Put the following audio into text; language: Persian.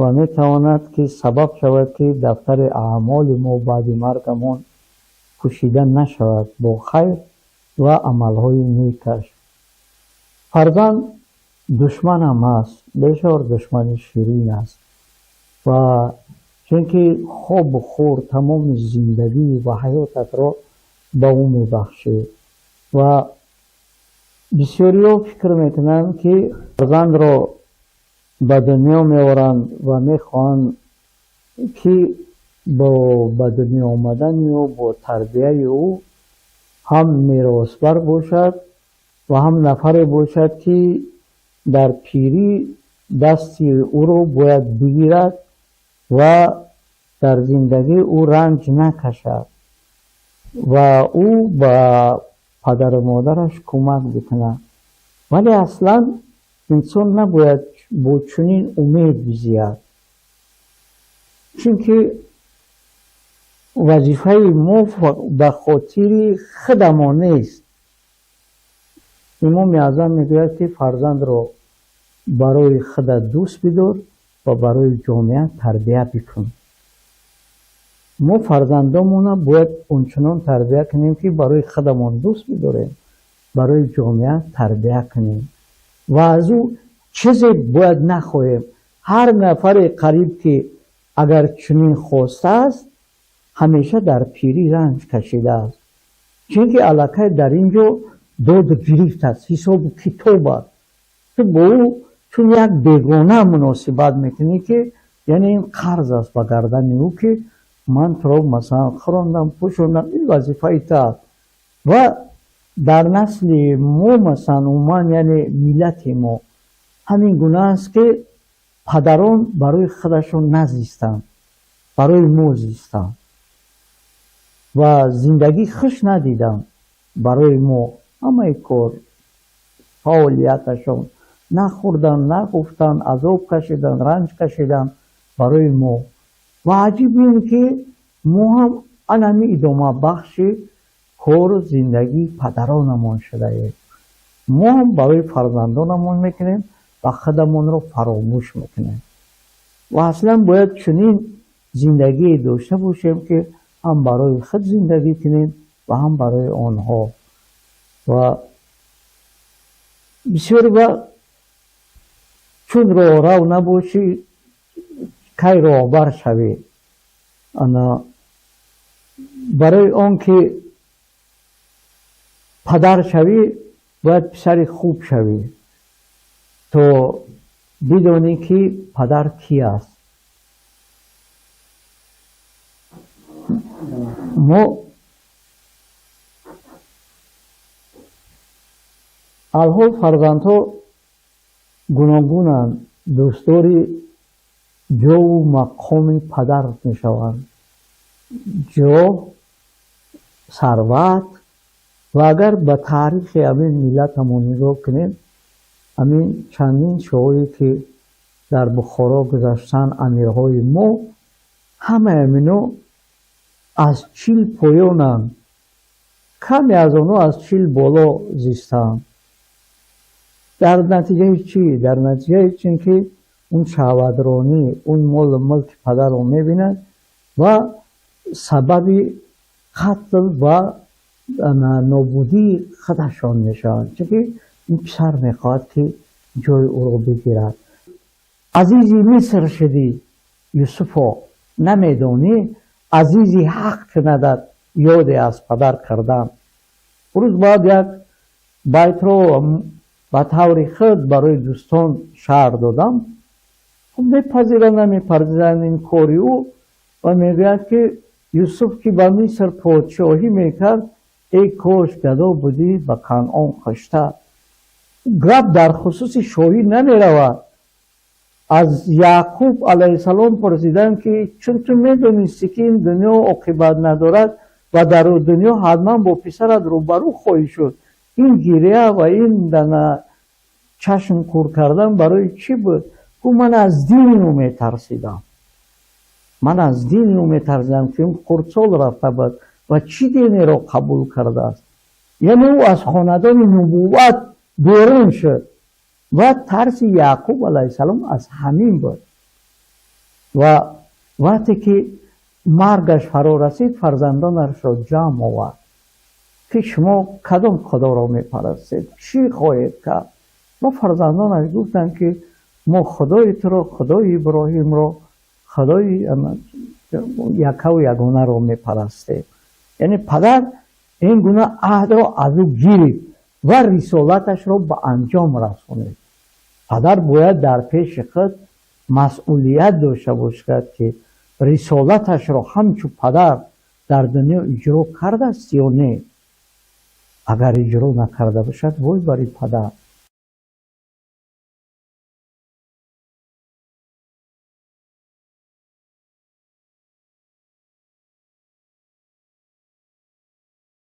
و میتواند که سبب شود که دفتر اعمال ما بعد مرگمان پوشیده نشود با خیر و عملهای نیکش. فرزند دشمن هم است، بسیار دشمن شیرین است و چونکه خواب و خور تمام زندگی و حیاتت را به او میبخشی و بسیاری ها فکر میکنند که فرزند را به دنیا میآورند و میخواهند که با دنیا آمدن و با تربیه او هم میراثبر باشد و هم نفر باشد که در پیری دستی او را باید بگیرد و در زندگی او رنج نکشد و او با پدر و مادرش کمک بکنه. ولی اصلا انسان نباید با چنین امید بزید، چونکه وظیفه ما به خاطر خودمان نیست. امام اعظم میگوید که فرزند را برای خود دوست بدار و برای جامعه تربیت بکن. ما فرزندامون باید اونچنان تربیت کنیم که برای خودمان دوست بداریم، برای جامعه تربیت کنیم و از او چیزی باید نخواهیم. هر نفر قریب که اگر چنین خواسته است همیشه در پیری رنج کشیده است، چون که علاقه در اینجا داد گرفت است، حساب کتاب است. تو با او چون یک بیگانه مناسبت میکنی که یعنی این قرض است به گردن او که من تو را مثلا خراندم پوشوندم، این وظیفه تا و در نسل ما مثلا من یعنی ملت ما همین گونه است که پدران برای خودشون نزیستند، برای ما زیستند و زندگی خوش ندیدم برای ما. همه کار فعالیتشون نخوردن، نگفتن، عذاب کشیدن، رنج کشیدن برای ما. و عجیب این که ما هم انمی ادامه بخش کار زندگی پدرانمون شده ایم. ما هم برای فرزندانمون میکنیم و خودمون رو فراموش میکنیم و اصلا باید چنین زندگی داشته باشیم که هم برای خود زندگی کنیم و هم برای آنها. و بسیاری با چون رو نباشی کی راهبر شوی. برای آن که پدر شوی باید پسر خوب شوی تو بدونی که پدر کی است. ما الحال فرزندها گوناگونند، دوستداری جا و مقام پدر می شوند، جا، ثروت. و اگر به تاریخ همین ملت همون نگاه کنیم، همین چندین شاهی که در بخارا گذشتن امیرهای ما همه امینو از 40 پایانند، کمی از اونو از 40 بالا زیستند. در نتیجه چی؟ در نتیجه چین که اون شهوترانی، اون مال ملک پدر رو میبیند و سبب قتل و نابودی خودشان میشوند، چون که این پسر میخواد که جای او رو بگیرد. عزیزی مصر شدی یوسفا، نمیدانی عزیزی حق که نداد یادی از پدر کردن. روز بعد یک بیت رو با طور خود برای دوستان شعر دادم. میپذیرند نمیپذیرند این کاری او و میگوید که یوسف که به مصر پادشاهی میکرد ای کاش گدا بودی به کنعان خشته. گپ در خصوص شاهی نمیرود. از یعقوب علیه السلام پرسیدن که چون تو میدونستی که این دنیا عاقبت ندارد و در دنیا حتما با پسرت روبرو خواهی شد، این گریه و این چشم کور کردن برای چی بود؟ گفت من از دین او میترسیدم، من از دین او میترسیدم که این خردسال رفته بود و چی دینی را قبول کرده است. یعنی او از خاندان نبوت بیرون شد و ترس یعقوب علیه السلام از همین بود. و وقتی که مرگش فرا رسید فرزندانش را جمع آورد که شما کدام خدا را میپرستید، چی خواهید کرد؟ و فرزندانش گفتند که ما خدای تو را، خدای ابراهیم را، خدای یکه و یگانه را میپرستیم. یعنی پدر این گونه عهد را از او گیرید و رسالتش را به انجام رسانید. پدر باید در پیش خود مسئولیت داشته باشد که رسالتش را همچون پدر در دنیا اجرا کرده است یا نه. اگر اجرا نکرده باشد وای بر پدر.